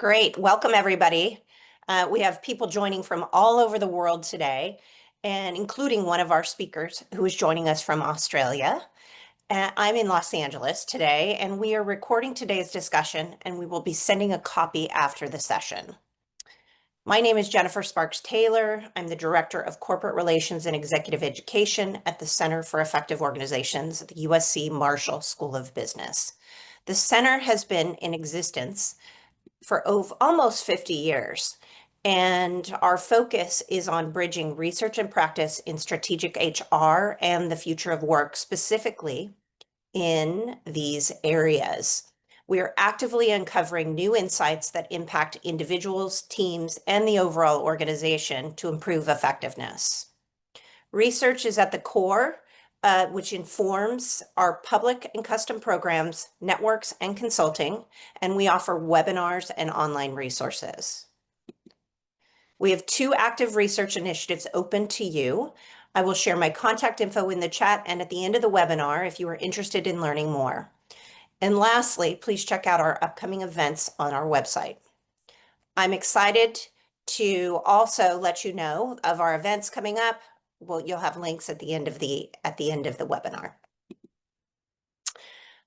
Great. Welcome, everybody. We have people joining from all over the world today, and including one of our speakers who is joining us from Australia. I'm in Los Angeles today, and we are recording today's discussion, and we will be sending a copy after the session. My name is Jennifer Sparks Taylor. I'm the Director of Corporate Relations and Executive Education at the Center for Effective Organizations at the USC Marshall School of Business. The center has been in existence for almost 50 years. And our focus is on bridging research and practice in strategic HR and the future of work, specifically in these areas. We are actively uncovering new insights that impact individuals, teams, and the overall organization to improve effectiveness. Research is at the core, which informs our public and custom programs, networks, and consulting, and we offer webinars and online resources. We have 2 active research initiatives open to you. I will share my contact info in the chat and at the end of the webinar if you are interested in learning more. And lastly, please check out our upcoming events on our website. I'm excited to also let you know of our events coming up. Well, you'll have links at the end of the webinar.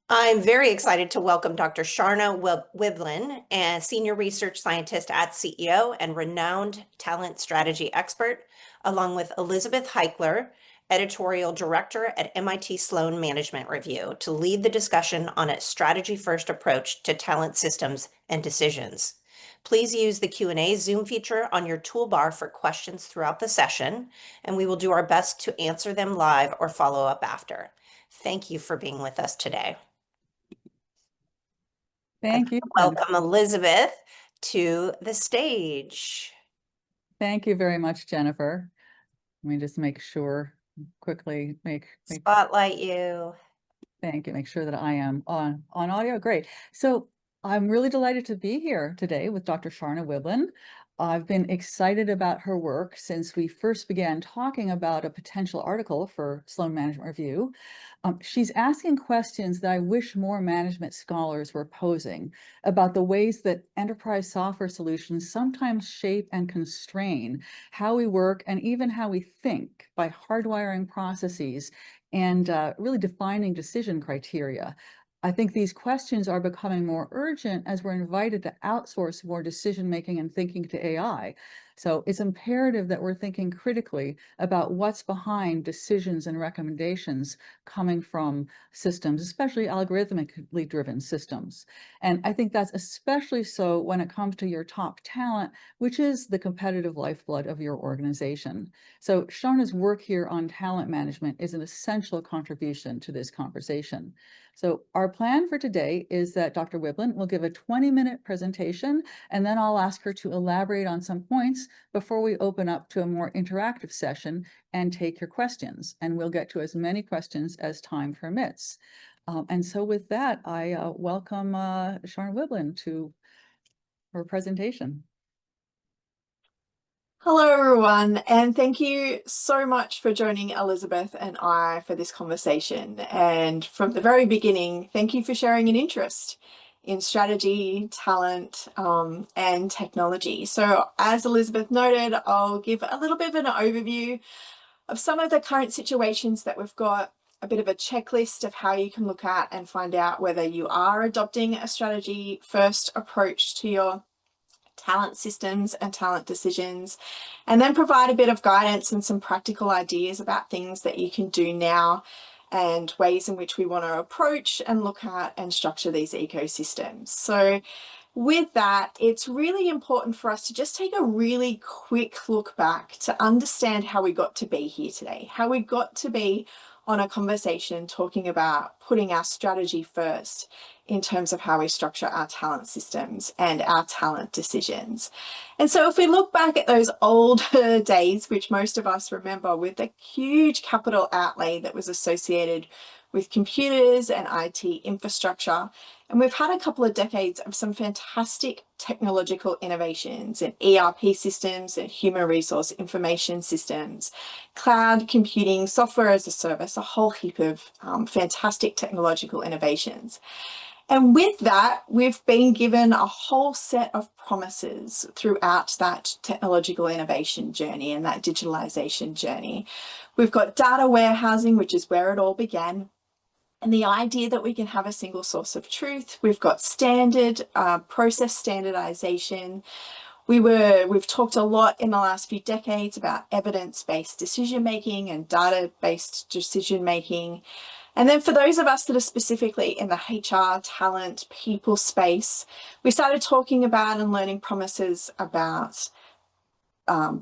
I'm very excited to welcome Dr. Sharna Wiblen, a senior research scientist at CEO and renowned talent strategy expert, along with Elizabeth Heichler, editorial director at MIT Sloan Management Review, to lead the discussion on a strategy-first approach to talent systems and decisions. Please use the Q&A Zoom feature on your toolbar for questions throughout the session, and we will do our best to answer them live or follow up after. Thank you for being with us today. Thank you. Welcome Elizabeth to the stage. Thank you very much, Jennifer. Let me just make sure, quickly spotlight you. Thank you. Make sure that I am on audio. Great. So I'm really delighted to be here today with Dr. Sharna Wiblen. I've been excited about her work since we first began talking about a potential article for Sloan Management Review. She's asking questions that I wish more management scholars were posing about the ways that enterprise software solutions sometimes shape and constrain how we work and even how we think by hardwiring processes and really defining decision criteria. I think these questions are becoming more urgent as we're invited to outsource more decision-making and thinking to AI. So it's imperative that we're thinking critically about what's behind decisions and recommendations coming from systems, especially algorithmically driven systems. And I think that's especially so when it comes to your top talent, which is the competitive lifeblood of your organization. So Sharna's work here on talent management is an essential contribution to this conversation. So our plan for today is that Dr. Wiblen will give a 20-minute presentation, and then I'll ask her to elaborate on some points before we open up to a more interactive session and take your questions. And we'll get to as many questions as time permits. And so with that, I welcome Sharna Wiblen to her presentation. Hello, everyone, and thank you so much for joining Elizabeth and I for this conversation. And from the very beginning, thank you for sharing an interest in strategy, talent, and technology. So as Elizabeth noted, I'll give a little bit of an overview of some of the current situations that we've got, a bit of a checklist of how you can look at and find out whether you are adopting a strategy-first approach to your talent systems and talent decisions, and then provide a bit of guidance and some practical ideas about things that you can do now and ways in which we want to approach and look at and structure these ecosystems. So with that, it's really important for us to just take a really quick look back to understand how we got to be here today, how we got to be on a conversation talking about putting our strategy first in terms of how we structure our talent systems and our talent decisions. And so if we look back at those older days, which most of us remember, with the huge capital outlay that was associated with computers and IT infrastructure, and we've had a couple of decades of some fantastic technological innovations in ERP systems and human resource information systems, cloud computing, software as a service, a whole heap of fantastic technological innovations. And with that, we've been given a whole set of promises throughout that technological innovation journey and that digitalization journey. We've got data warehousing, which is where it all began, and the idea that we can have a single source of truth. We've got process standardization. We've talked a lot in the last few decades about evidence-based decision-making and data-based decision-making. And then for those of us that are specifically in the HR, talent, people space, we started talking about and learning promises about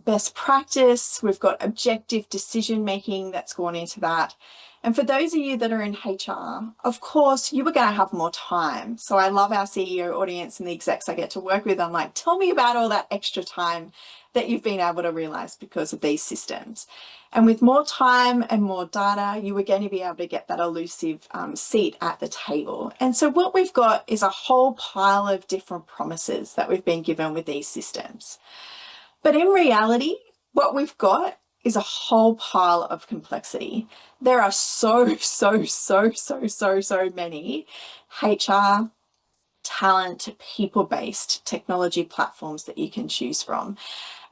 best practice. We've got objective decision-making that's gone into that. And for those of you that are in HR, of course, you are going to have more time. So I love our CEO audience and the execs I get to work with. I'm like, tell me about all that extra time that you've been able to realize because of these systems. And with more time and more data, you are going to be able to get that elusive seat at the table. And so what we've got is a whole pile of different promises that we've been given with these systems. But in reality, what we've got is a whole pile of complexity. There are so many HR, talent, people-based technology platforms that you can choose from.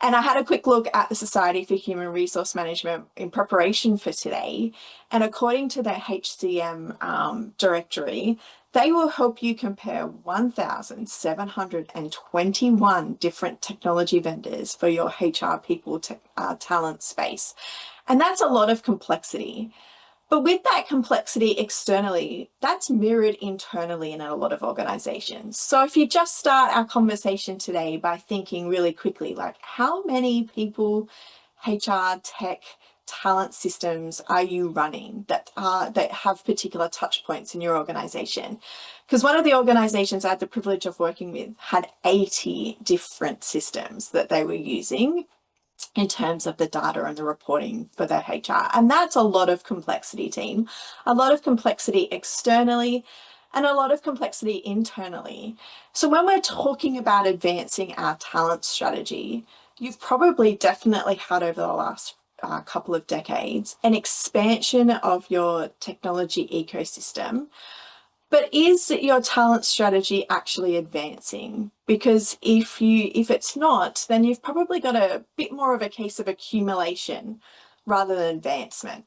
And I had a quick look at the Society for Human Resource Management in preparation for today. And according to their HCM directory, they will help you compare 1,721 different technology vendors for your HR people talent space. And that's a lot of complexity. But with that complexity externally, that's mirrored internally in a lot of organizations. So if you just start our conversation today by thinking really quickly, like how many people, HR, tech, talent systems are you running that have particular touch points in your organization? Because one of the organizations I had the privilege of working with had 80 different systems that they were using in terms of the data and the reporting for their HR. And that's a lot of complexity, team. A lot of complexity externally and a lot of complexity internally. So when we're talking about advancing our talent strategy, you've probably definitely had over the last couple of decades an expansion of your technology ecosystem. But is your talent strategy actually advancing? Because if it's not, then you've probably got a bit more of a case of accumulation rather than advancement.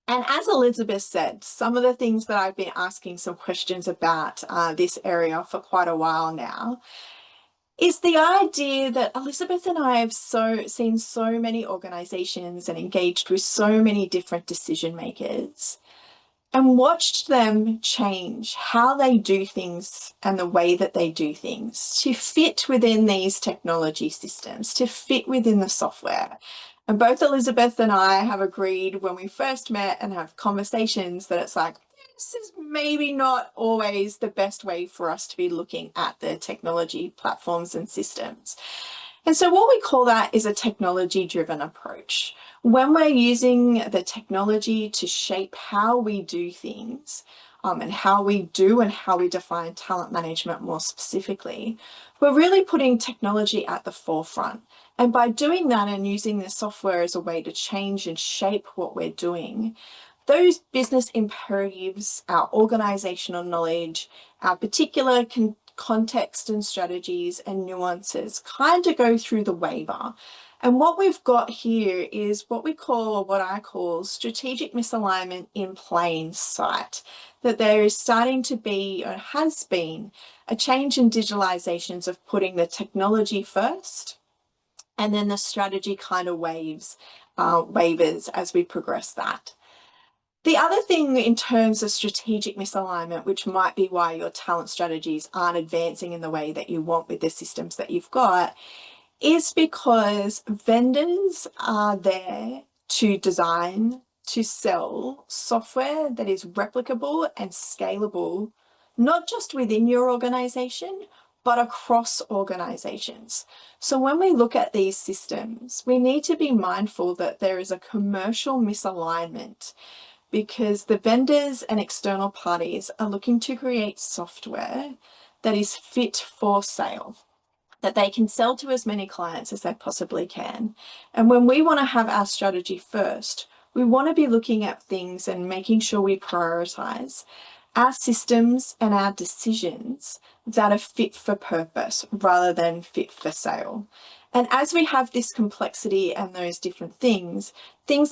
And as Elizabeth said, some of the things that I've been asking some questions about this area for quite a while now is the idea that Elizabeth and I have seen so many organizations and engaged with so many different decision makers and watched them change how they do things and the way that they do things to fit within these technology systems, to fit within the software. And both Elizabeth and I have agreed when we first met and have conversations that it's like, this is maybe not always the best way for us to be looking at the technology platforms and systems. And so what we call that is a technology-driven approach. When we're using the technology to shape how we do things and how we do and how we define talent management more specifically, we're really putting technology at the forefront. And by doing that and using the software as a way to change and shape what we're doing, those business imperatives, our organizational knowledge, our particular context and strategies and nuances kind of go through the waiver. And what we've got here is what we call, or what I call, strategic misalignment in plain sight. That there is starting to be, or has been, a change in digitalizations of putting the technology first, and then the strategy kind of wavers as we progress that. The other thing in terms of strategic misalignment, which might be why your talent strategies aren't advancing in the way that you want with the systems that you've got, is because vendors are there to design, to sell software that is replicable and scalable, not just within your organization, but across organizations. So when we look at these systems, we need to be mindful that there is a commercial misalignment, because the vendors and external parties are looking to create software that is fit for sale, that they can sell to as many clients as they possibly can. And when we want to have our strategy first, we want to be looking at things and making sure we prioritize our systems and our decisions that are fit for purpose rather than fit for sale. And as we have this complexity and those different things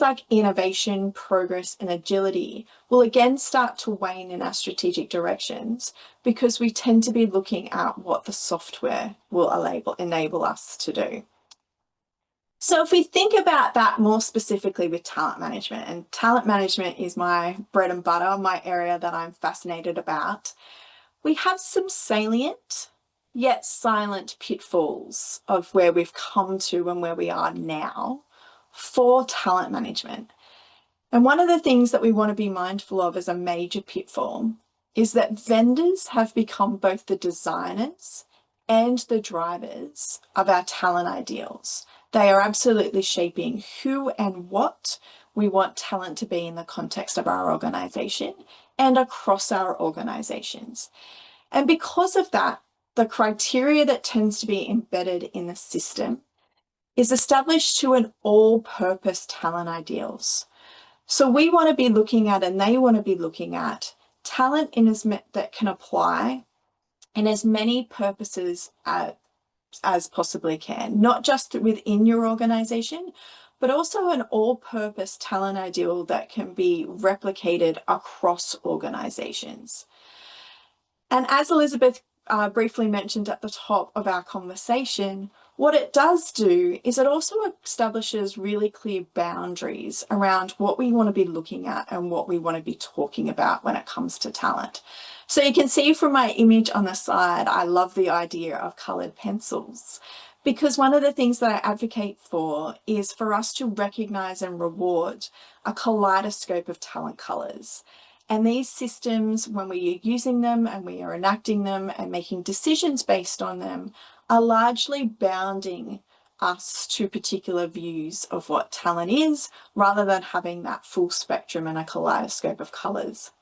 like innovation, progress, and agility will again start to wane in our strategic directions, because we tend to be looking at what the software will enable us to do. So if we think about that more specifically with talent management, and talent management is my bread and butter, my area that I'm fascinated about, we have some salient yet silent pitfalls of where we've come to and where we are now for talent management. And one of the things that we want to be mindful of as a major pitfall is that vendors have become both the designers and the drivers of our talent ideals. They are absolutely shaping who and what we want talent to be in the context of our organization and across our organizations. And because of that, the criteria that tends to be embedded in the system is established to an all-purpose talent ideals. So we want to be looking at, and they want to be looking at, talent that can apply in as many purposes as possibly can, not just within your organization, but also an all-purpose talent ideal that can be replicated across organizations. And as Elizabeth briefly mentioned at the top of our conversation, what it does do is it also establishes really clear boundaries around what we want to be looking at and what we want to be talking about when it comes to talent. So you can see from my image on the side, I love the idea of coloured pencils, because one of the things that I advocate for is for us to recognise and reward a kaleidoscope of talent colours. And these systems, when we are using them and we are enacting them and making decisions based on them, are largely bounding us to particular views of what talent is, rather than having that full spectrum and a kaleidoscope of colours.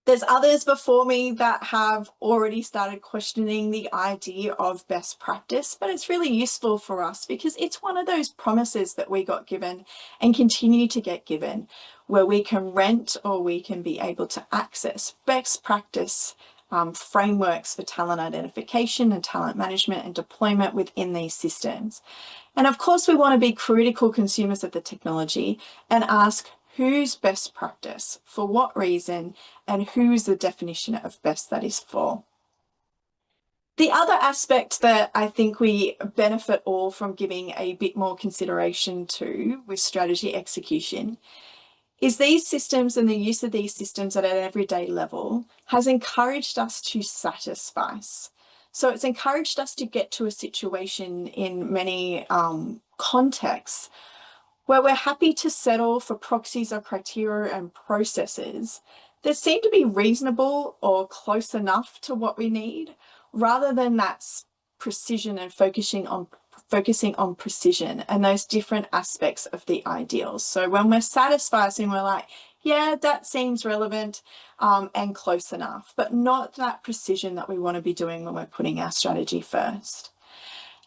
There's others before me that have already started questioning the idea of best practice, but it's really useful for us because it's one of those promises that we got given and continue to get given, where we can rent or we can be able to access best practice frameworks for talent identification and talent management and deployment within these systems. And of course, we want to be critical consumers of the technology and ask, whose best practice, for what reason, and who's the definition of best that is for. The other aspect that I think we benefit all from giving a bit more consideration to with strategy execution is these systems, and the use of these systems at an everyday level has encouraged us to satisfy. So it's encouraged us to get to a situation in many contexts where we're happy to settle for proxies or criteria and processes that seem to be reasonable or close enough to what we need, rather than that precision and focusing on precision and those different aspects of the ideals. So when we're satisficing, we're like, yeah, that seems relevant and close enough, but not that precision that we want to be doing when we're putting our strategy first.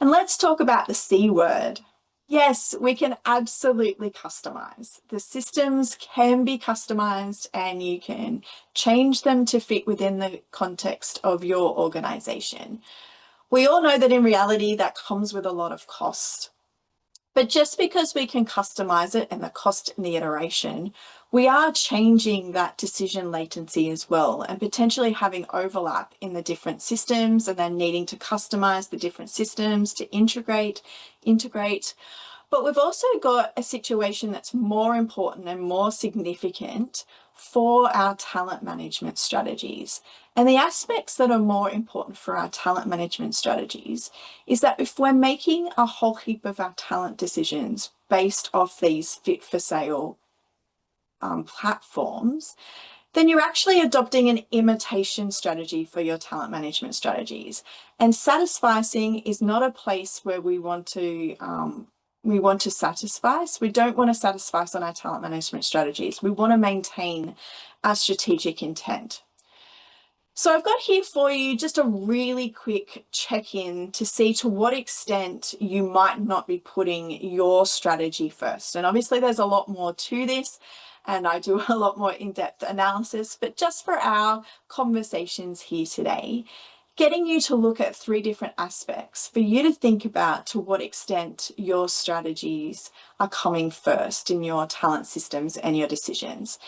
And let's talk about the C word. Yes, we can absolutely customize. The systems can be customized and you can change them to fit within the context of your organization. We all know that in reality that comes with a lot of cost. But just because we can customize it and the cost and the iteration, we are changing that decision latency as well, and potentially having overlap in the different systems and then needing to customize the different systems to integrate. But we've also got a situation that's more important and more significant for our talent management strategies. And the aspects that are more important for our talent management strategies is that if we're making a whole heap of our talent decisions based off these fit for sale platforms, then you're actually adopting an imitation strategy for your talent management strategies. And satisficing is not a place where we want to satisfice. We don't want to satisfice on our talent management strategies. We want to maintain our strategic intent. So I've got here for you just a really quick check-in to see to what extent you might not be putting your strategy first. And obviously there's a lot more to this, and I do a lot more in-depth analysis, but just for our conversations here today, getting you to look at 3 different aspects for you to think about to what extent your strategies are coming first in your talent systems and your decisions.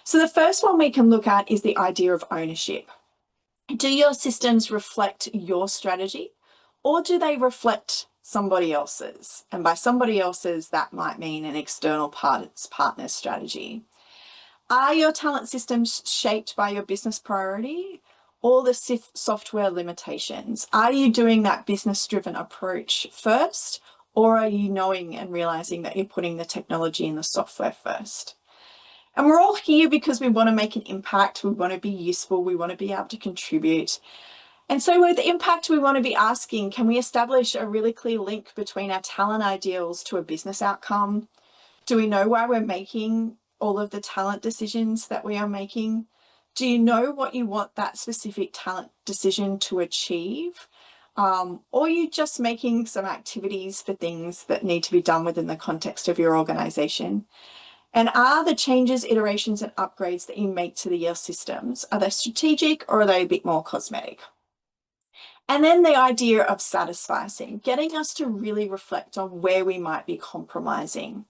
So the first one we can look at is the idea of ownership. Do your systems reflect your strategy, or do they reflect somebody else's? And by somebody else's, that might mean an external partner's strategy. Are your talent systems shaped by your business priority or the software limitations? Are you doing that business-driven approach first, or are you knowing and realizing that you're putting the technology and the software first? And we're all here because we want to make an impact, we want to be useful, we want to be able to contribute. And so with impact, we want to be asking, can we establish a really clear link between our talent ideals to a business outcome? Do we know why we're making all of the talent decisions that we are making? Do you know what you want that specific talent decision to achieve? Or are you just making some activities for things that need to be done within the context of your organization? And are the changes, iterations, and upgrades that you make to your systems, are they strategic or are they a bit more cosmetic? And then the idea of satisficing, getting us to really reflect on where we might be compromising.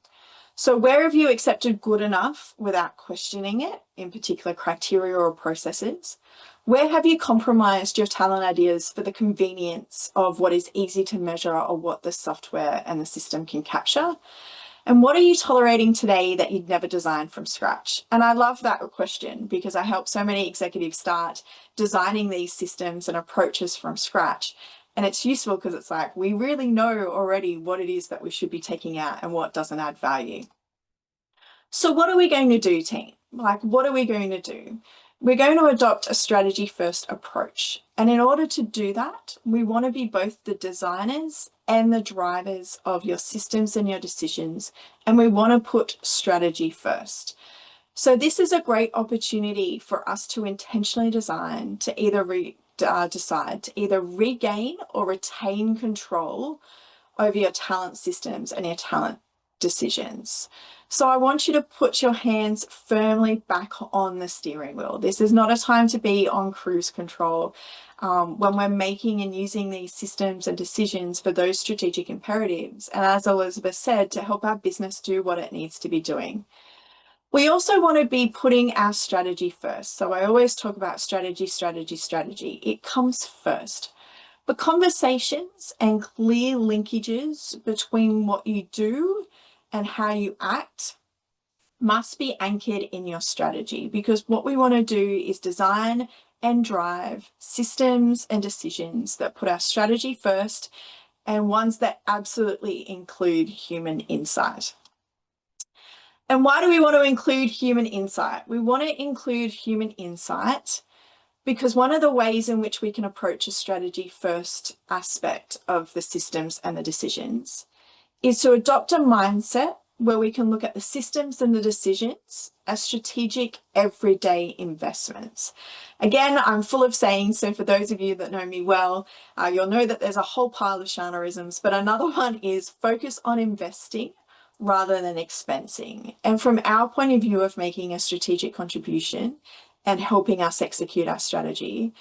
So where have you accepted good enough without questioning it, in particular criteria or processes? Where have you compromised your talent ideas for the convenience of what is easy to measure or what the software and the system can capture? And what are you tolerating today that you'd never designed from scratch? And I love that question because I help so many executives start designing these systems and approaches from scratch. And it's useful because it's like, we really know already what it is that we should be taking out and what doesn't add value. So what are we going to do, team? Like, what are we going to do? We're going to adopt a strategy first approach. And in order to do that, we want to be both the designers and the drivers of your systems and your decisions. And we want to put strategy first. So this is a great opportunity for us to intentionally design to either decide to either regain or retain control over your talent systems and your talent decisions. So I want you to put your hands firmly back on the steering wheel. This is not a time to be on cruise control. When we're making and using these systems and decisions for those strategic imperatives, and as Elizabeth said, to help our business do what it needs to be doing. We also want to be putting our strategy first. So I always talk about strategy, strategy, strategy. It comes first. But conversations and clear linkages between what you do and how you act must be anchored in your strategy, because what we want to do is design and drive systems and decisions that put our strategy first and ones that absolutely include human insight. And why do we want to include human insight? We want to include human insight because one of the ways in which we can approach a strategy first aspect of the systems and the decisions is to adopt a mindset where we can look at the systems and the decisions as strategic everyday investments. Again, I'm full of sayings, so for those of you that know me well, you'll know that there's a whole pile of Sharnaisms, but another one is focus on investing rather than expensing. And from our point of view of making a strategic contribution and helping us execute our strategy,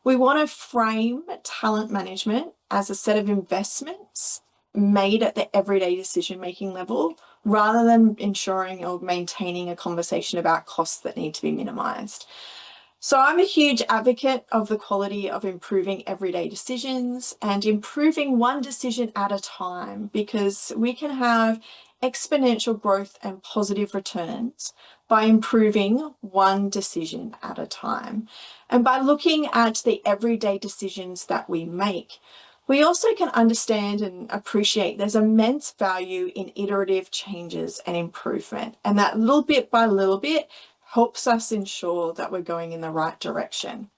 we want to frame talent management as a set of investments made at the everyday decision-making level, rather than ensuring or maintaining a conversation about costs that need to be minimized. So I'm a huge advocate of the quality of improving everyday decisions and improving one decision at a time, because we can have exponential growth and positive returns by improving one decision at a time. And by looking at the everyday decisions that we make, we also can understand and appreciate there's immense value in iterative changes and improvement. And that little bit by little bit helps us ensure that we're going in the right direction.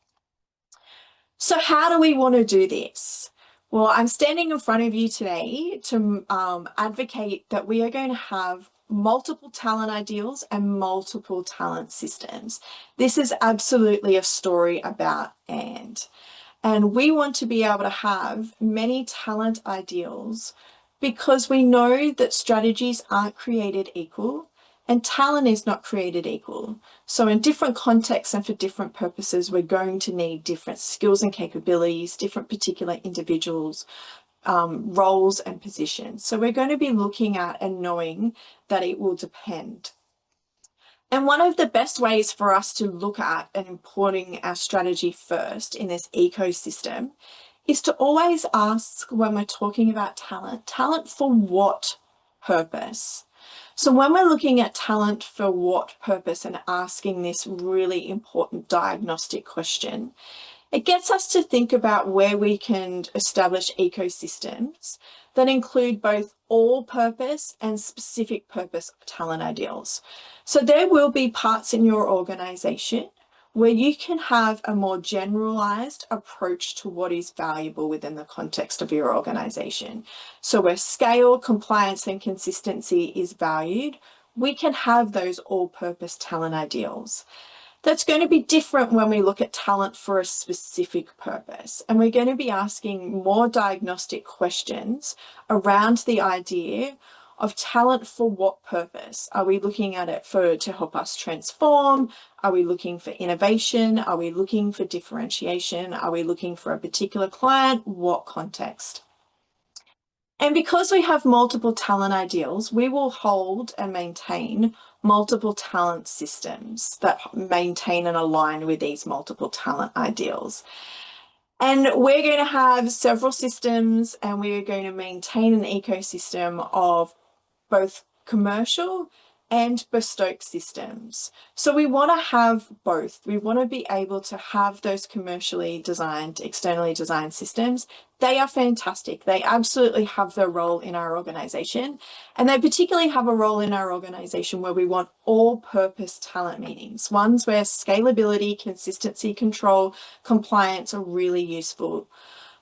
So how do we want to do this? Well, I'm standing in front of you today to advocate that we are going to have multiple talent ideals and multiple talent systems. This is absolutely a story about and we want to be able to have many talent ideals because we know that strategies aren't created equal And talent is not created equal. So in different contexts and for different purposes, we're going to need different skills and capabilities, different particular individuals, roles and positions. So we're going to be looking at and knowing that it will depend. And one of the best ways for us to look at and importing our strategy first in this ecosystem is to always ask, when we're talking about talent for what purpose? So when we're looking at talent for what purpose and asking this really important diagnostic question, it gets us to think about where we can establish ecosystems that include both all-purpose and specific purpose talent ideals. So there will be parts in your organization where you can have a more generalized approach to what is valuable within the context of your organization. So where scale, compliance, and consistency is valued, we can have those all-purpose talent ideals. That's going to be different when we look at talent for a specific purpose. And we're going to be asking more diagnostic questions around the idea of talent for what purpose. Are we looking at it to help us transform? Are we looking for innovation? Are we looking for differentiation? Are we looking for a particular client? What context? And because we have multiple talent ideals, we will hold and maintain multiple talent systems that maintain and align with these multiple talent ideals. And we're going to have several systems, and we're going to maintain an ecosystem of both commercial and bespoke systems. So we want to have both. We want to be able to have those commercially designed, externally designed systems. They are fantastic. They absolutely have their role in our organization. And they particularly have a role in our organization where we want all-purpose talent meetings, ones where scalability, consistency, control, compliance are really useful.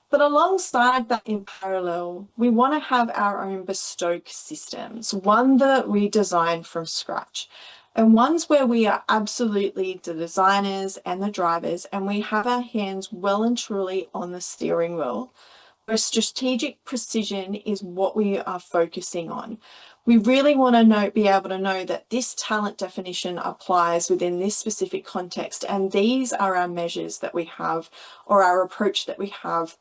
But alongside that, in parallel, we want to have our own bespoke systems, one that we design from scratch, and ones where we are absolutely the designers and the drivers, and we have our hands well and truly on the steering wheel, where strategic precision is what we are focusing on. We really want to be able to know that this talent definition applies within this specific context, and these are our measures that we have, or our approach that we have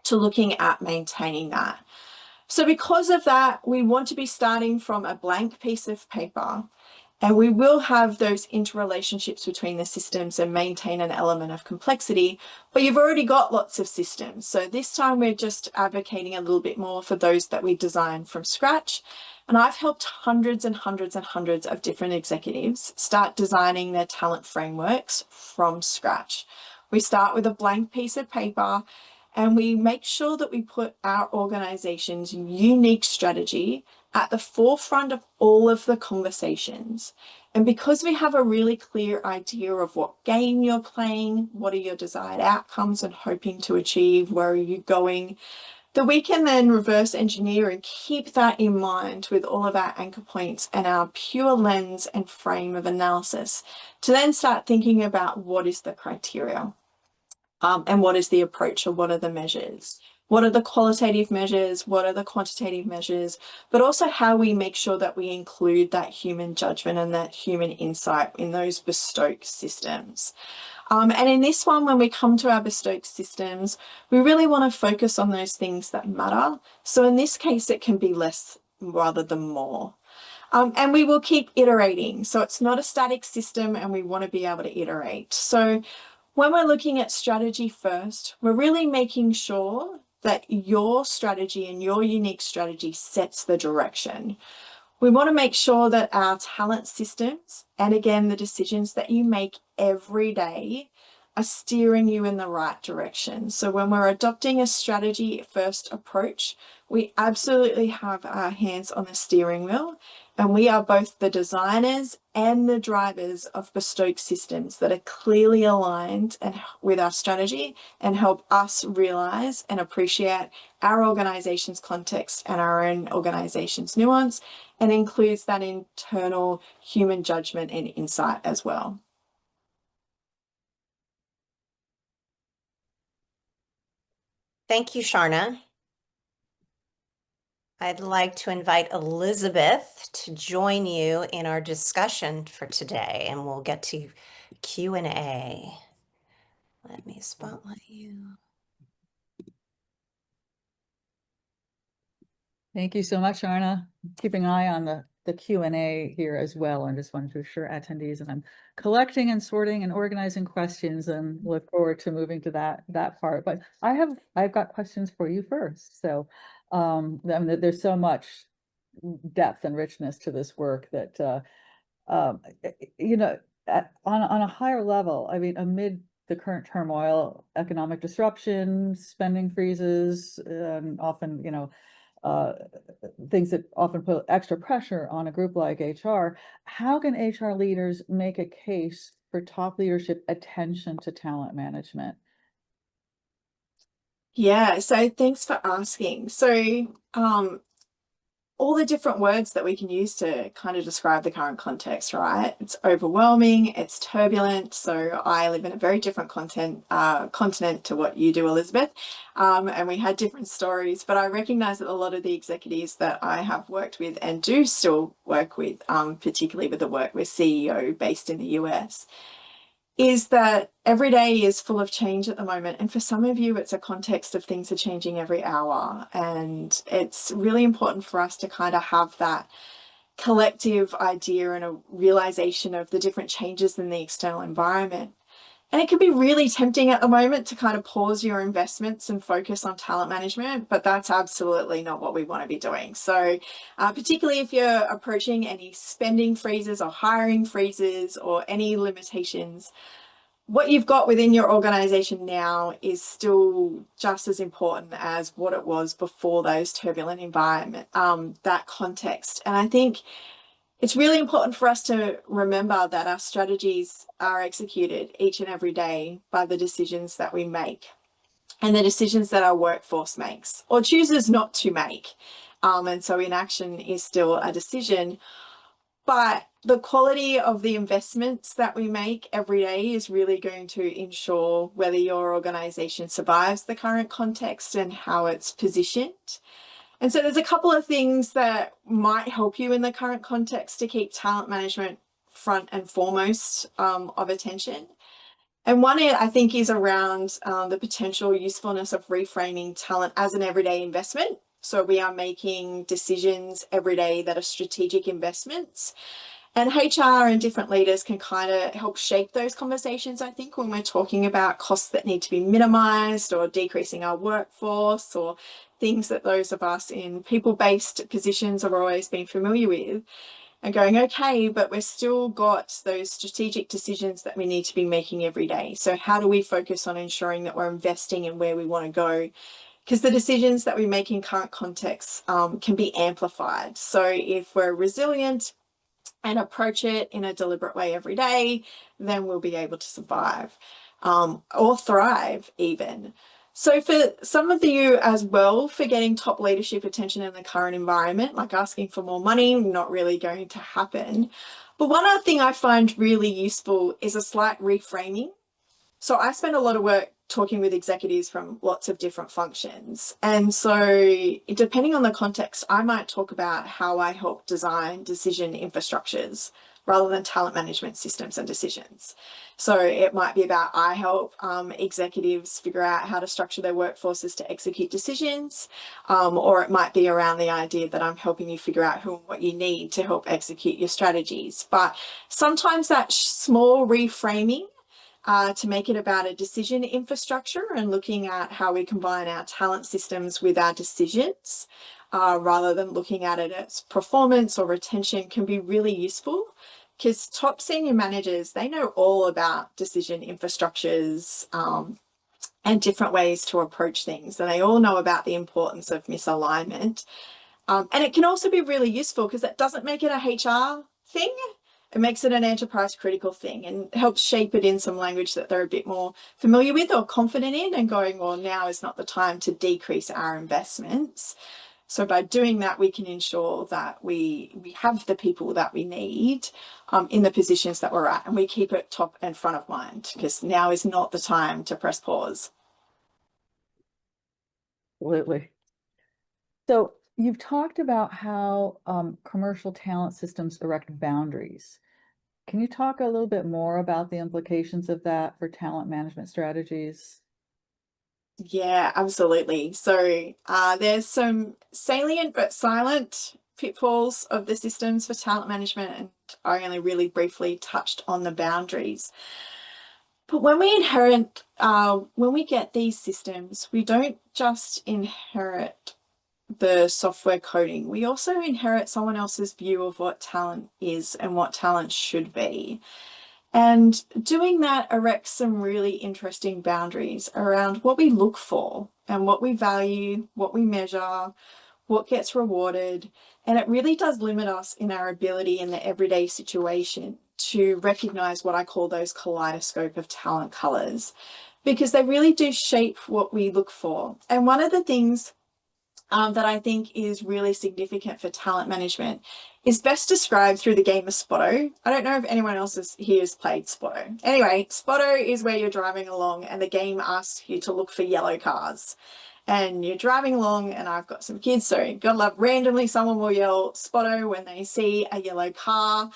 to looking at maintaining that. So because of that, we want to be starting from a blank piece of paper, and we will have those interrelationships between the systems and maintain an element of complexity, but you've already got lots of systems. So this time we're just advocating a little bit more for those that we design from scratch. And I've helped hundreds and hundreds and hundreds of different executives start designing their talent frameworks from scratch. We start with a blank piece of paper, and we make sure that we put our organization's unique strategy at the forefront of all of the conversations. And because we have a really clear idea of what game you're playing, what are your desired outcomes and hoping to achieve, where are you going, that we can then reverse engineer and keep that in mind with all of our anchor points and our pure lens and frame of analysis to then start thinking about what is the criteria. And what is the approach, or what are the measures? What are the qualitative measures? What are the quantitative measures? But also how we make sure that we include that human judgment and that human insight in those bespoke systems. And in this one, when we come to our bespoke systems, we really want to focus on those things that matter. So in this case, it can be less rather than more. And we will keep iterating. So it's not a static system, and we want to be able to iterate. So when we're looking at strategy first, we're really making sure that your strategy and your unique strategy sets the direction. We want to make sure that our talent systems, and again, the decisions that you make every day, are steering you in the right direction. So when we're adopting a strategy first approach, we absolutely have our hands on the steering wheel, and we are both the designers and the drivers of bespoke systems that are clearly aligned and with our strategy and help us realize and appreciate our organization's context and our own organization's nuance, and includes that internal human judgment and insight as well. Thank you, Sharna. I'd like to invite Elizabeth to join you in our discussion for today, and we'll get to Q&A. Let me spotlight you. Thank you so much, Sharna. Keeping an eye on the Q&A here as well. I just wanted to assure attendees that I'm collecting and sorting and organizing questions, and look forward to moving to that part. But I've got questions for you first. So I mean, there's so much depth and richness to this work that you know, on a higher level, I mean, amid the current turmoil, economic disruption, spending freezes, often, things that often put extra pressure on a group like HR, how can HR leaders make a case for top leadership attention to talent management? Yeah, so thanks for asking. So all the different words that we can use to kind of describe the current context, right? It's overwhelming, it's turbulent. So I live in a very different continent to what you do, Elizabeth. And we had different stories, but I recognize that a lot of the executives that I have worked with and do still work with, particularly with the work with CEO based in the US, is that every day is full of change at the moment. And for some of you, it's a context of things are changing every hour. And it's really important for us to kind of have that collective idea and a realization of the different changes in the external environment. And it can be really tempting at the moment to kind of pause your investments and focus on talent management, but that's absolutely not what we want to be doing. So particularly if you're approaching any spending freezes or hiring freezes or any limitations, what you've got within your organization now is still just as important as what it was before those turbulent environment, that context. And I think it's really important for us to remember that our strategies are executed each and every day by the decisions that we make and the decisions that our workforce makes or chooses not to make. And so inaction is still a decision, but the quality of the investments that we make every day is really going to ensure whether your organization survives the current context and how it's positioned. And so there's a couple of things that might help you in the current context to keep talent management front and foremost of attention. And one, I think, is around the potential usefulness of reframing talent as an everyday investment. So we are making decisions every day that are strategic investments. And HR and different leaders can kind of help shape those conversations, I think, when we're talking about costs that need to be minimized or decreasing our workforce or things that those of us in people-based positions have always been familiar with, and going, okay, but we've still got those strategic decisions that we need to be making every day. So how do we focus on ensuring that we're investing in where we want to go? Because the decisions that we make in current contexts can be amplified. So if we're resilient and approach it in a deliberate way every day, then we'll be able to survive or thrive even. So for some of you as well, for getting top leadership attention in the current environment, like asking for more money, not really going to happen. But one other thing I find really useful is a slight reframing. So I spend a lot of work talking with executives from lots of different functions. And so depending on the context, I might talk about how I help design decision infrastructures rather than talent management systems and decisions. So it might be about I help executives figure out how to structure their workforces to execute decisions, or it might be around the idea that I'm helping you figure out who and what you need to help execute your strategies. But sometimes that small reframing to make it about a decision infrastructure and looking at how we combine our talent systems with our decisions, rather than looking at it as performance or retention, can be really useful, because top senior managers, they know all about decision infrastructures and different ways to approach things. And they all know about the importance of misalignment. And it can also be really useful because it doesn't make it a HR thing. It makes it an enterprise critical thing and helps shape it in some language that they're a bit more familiar with or confident in, and going, well, now is not the time to decrease our investments. So by doing that, we can ensure that we have the people that we need in the positions that we're at, and we keep it top and front of mind, because now is not the time to press pause. Absolutely. So You've talked about how commercial talent systems erect boundaries. Can you talk a little bit more about the implications of that for talent management strategies? Yeah, absolutely. So there's some salient but silent pitfalls of the systems for talent management, and I only really briefly touched on the boundaries. But when we get these systems, we don't just inherit the software coding, we also inherit someone else's view of what talent is and what talent should be. And doing that erects some really interesting boundaries around what we look for and what we value, what we measure, what gets rewarded. And it really does limit us in our ability in the everyday situation to recognize what I call those kaleidoscope of talent colors, because they really do shape what we look for. And one of the things that I think is really significant for talent management is best described through the game of Spotto. I don't know if anyone else here has played Spotto. Anyway, Spotto is where you're driving along and the game asks you to look for yellow cars. And you're driving along, and I've got some kids, so gotta love, randomly someone will yell Spotto when they see a yellow car.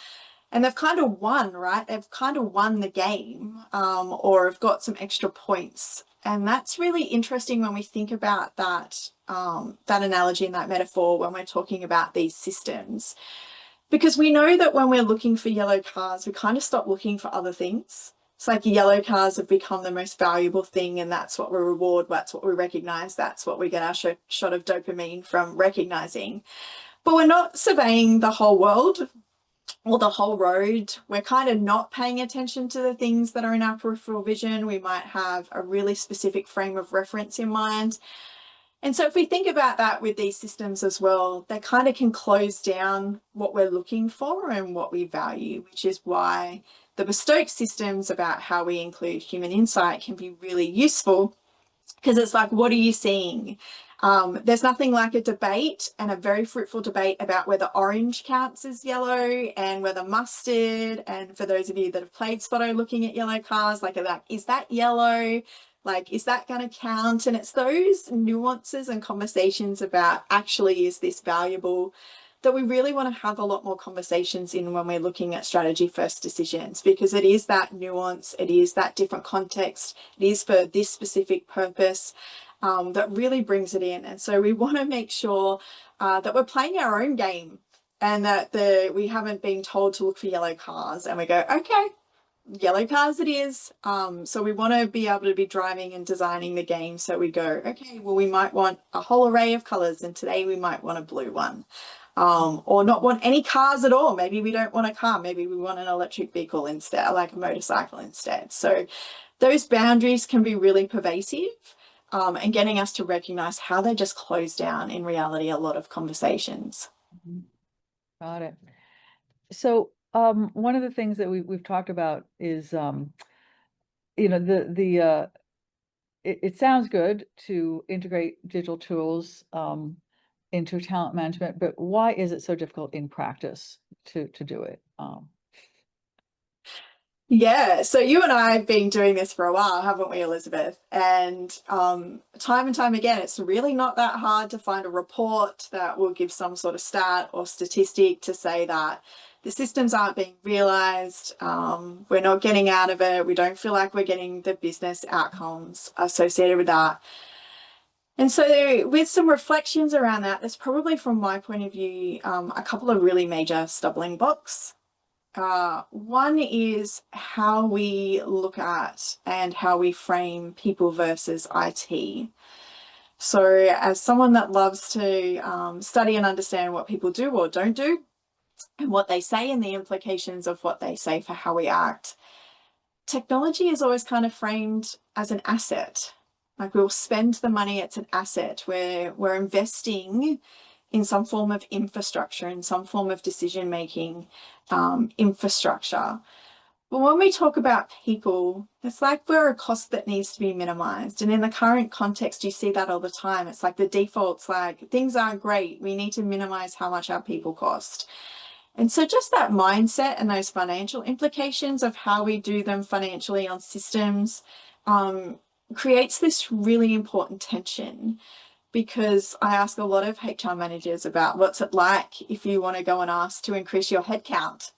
And they've kind of won, right? They've kind of won the game, or have got some extra points. And that's really interesting when we think about that, that analogy and that metaphor when we're talking about these systems. Because we know that when we're looking for yellow cars, we kind of stop looking for other things. It's like yellow cars have become the most valuable thing, and that's what we reward, that's what we recognize, that's what we get our shot of dopamine from recognizing. But we're not surveying the whole world or the whole road. We're kind of not paying attention to the things that are in our peripheral vision. We might have a really specific frame of reference in mind. And so if we think about that with these systems as well, they kind of can close down what we're looking for and what we value, which is why the bespoke systems about how we include human insight can be really useful, because it's like, what are you seeing? There's nothing like a debate, and a very fruitful debate, about whether orange counts as yellow and whether mustard. And for those of you that have played Spotto, looking at yellow cars, like, is that yellow? Like, is that going to count? And it's those nuances and conversations about, actually, is this valuable, that we really want to have a lot more conversations in when we're looking at strategy first decisions, because it is that nuance, it is that different context, it is for this specific purpose, that really brings it in. And so we want to make sure that we're playing our own game, and that we haven't been told to look for yellow cars and we go, okay, yellow cars it is. So we want to be able to be driving and designing the game. So we go, okay, well, we might want a whole array of colors, and today we might want a blue one. Or not want any cars at all. Maybe we don't want a car. Maybe we want an electric vehicle instead, like a motorcycle instead. So those boundaries can be really pervasive, and getting us to recognize how they just close down, in reality, a lot of conversations. Got it. So one of the things that we've talked about is, you know, it sounds good to integrate digital tools into talent management, but why is it so difficult in practice to do it? Yeah, so you and I have been doing this for a while, haven't we, Elizabeth? And time and time again, it's really not that hard to find a report that will give some sort of stat or statistic to say that the systems aren't being realized, we're not getting out of it, we don't feel like we're getting the business outcomes associated with that. And so with some reflections around that, there's probably, from my point of view, a couple of really major stumbling blocks. One is how we look at and how we frame people versus IT. So as someone that loves to study and understand what people do or don't do, and what they say and the implications of what they say for how we act, technology is always kind of framed as an asset. Like, we'll spend the money, it's an asset. We're investing in some form of infrastructure, in some form of decision-making infrastructure. But when we talk about people, it's like we're a cost that needs to be minimized. And in the current context, you see that all the time. It's like the default's like, things aren't great, we need to minimize how much our people cost. And so just that mindset and those financial implications of how we do them financially on systems creates this really important tension, because I ask a lot of HR managers about what's it like if you want to go and ask to increase your headcount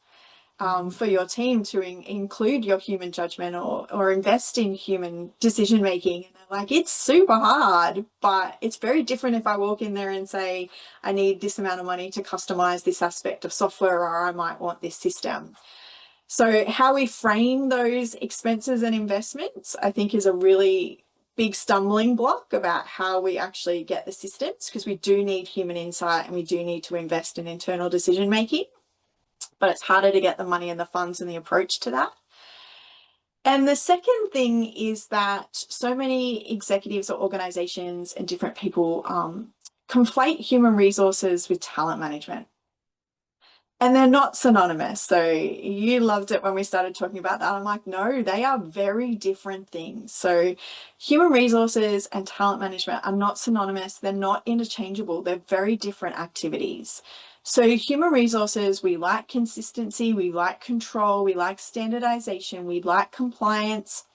for your team to include your human judgment or invest in human decision making. And they're like, it's super hard, but it's very different if I walk in there and say, I need this amount of money to customize this aspect of software, or I might want this system. So how we frame those expenses and investments, I think, is a really big stumbling block about how we actually get the systems, because we do need human insight and we do need to invest in internal decision making, but it's harder to get the money and the funds and the approach to that. And the second thing is that so many executives or organizations and different people conflate human resources with talent management. And they're not synonymous. So you loved it when we started talking about that. I'm like, no, they are very different things. So human resources and talent management are not synonymous. They're not interchangeable. They're very different activities. So human resources, we like consistency, we like control, we like standardization, we like compliance.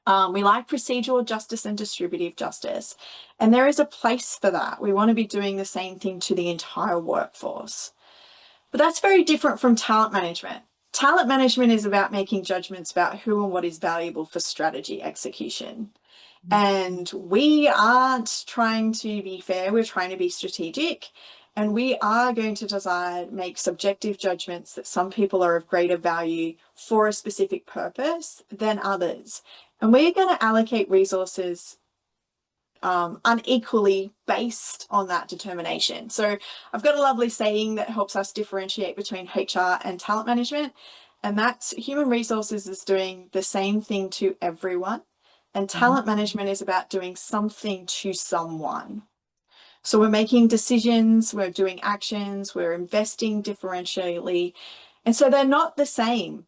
We like procedural justice and distributive justice. And there is a place for that. We want to be doing the same thing to the entire workforce. But that's very different from talent management. Talent management is about making judgments about who and what is valuable for strategy execution. And we aren't trying to be fair, we're trying to be strategic. And we are going to make subjective judgments that some people are of greater value for a specific purpose than others. And we're going to allocate resources unequally based on that determination. So I've got a lovely saying that helps us differentiate between HR and talent management, and that's human resources is doing the same thing to everyone, and talent management is about doing something to someone. So we're making decisions, we're doing actions, we're investing differentially, and so they're not the same.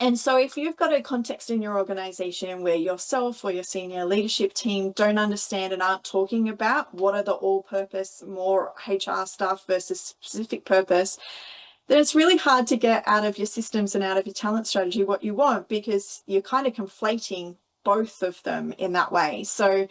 And so if you've got a context in your organization where yourself or your senior leadership team don't understand and aren't talking about what are the all-purpose, more HR stuff versus specific purpose, then it's really hard to get out of your systems and out of your talent strategy what you want, because you're kind of conflating both of them in that way. So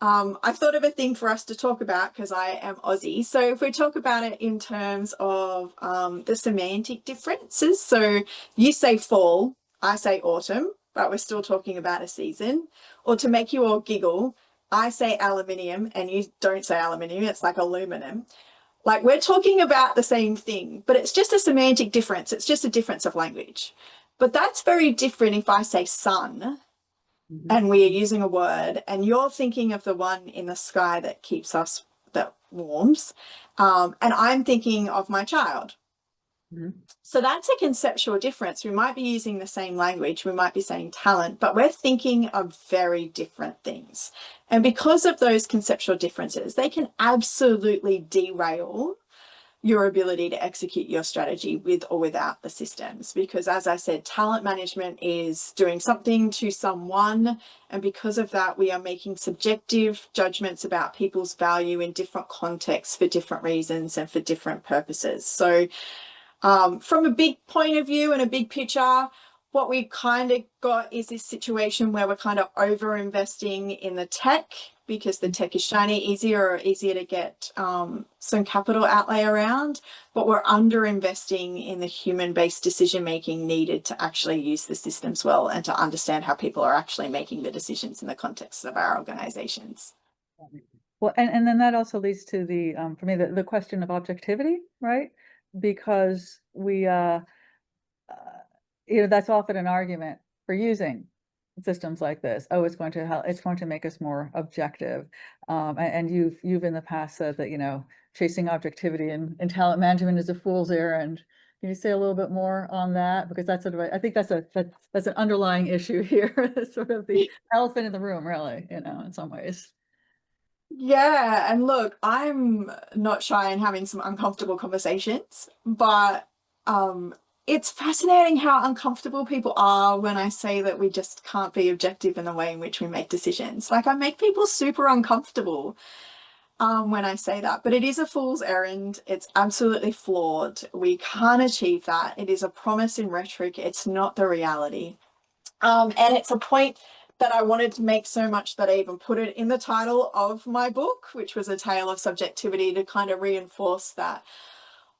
I thought of a thing for us to talk about because I am Aussie. So if we talk about it in terms of the semantic differences, so you say fall, I say autumn, but we're still talking about a season. Or to make you all giggle, I say aluminium and you don't say aluminium, it's like aluminum. Like, we're talking about the same thing, but it's just a semantic difference. It's just a difference of language. But that's very different if I say sun and we are using a word and you're thinking of the one in the sky that keeps us, that warms, and I'm thinking of my child. So that's a conceptual difference. We might be using the same language, we might be saying talent, but we're thinking of very different things. And because of those conceptual differences, they can absolutely derail your ability to execute your strategy with or without the systems. Because as I said, talent management is doing something to someone. And because of that, we are making subjective judgments about people's value in different contexts for different reasons and for different purposes. So from a big point of view and a big picture, what we kind of got is this situation where we're kind of over investing in the tech because the tech is shiny, easier to get some capital outlay around, but we're under investing in the human-based decision making needed to actually use the systems well and to understand how people are actually making the decisions in the context of our organizations. Well, and then that also leads to the for me the question of objectivity, right? Because we that's often an argument for using systems like this. Oh, it's going to help, it's going to make us more objective. And you've in the past said that, chasing objectivity and talent management is a fool's errand. Can you say a little bit more on that? Because that's sort of I think that's an underlying issue here. Sort of the elephant in the room, really, in some ways. Yeah, and look, I'm not shy in having some uncomfortable conversations, but it's fascinating how uncomfortable people are when I say that we just can't be objective in the way in which we make decisions. Like, I make people super uncomfortable when I say that, but it is a fool's errand. It's absolutely flawed. We can't achieve that. It is a promise in rhetoric. It's not the reality. And it's a point that I wanted to make so much that I even put it in the title of my book, which was A Tale of Subjectivity, to kind of reinforce that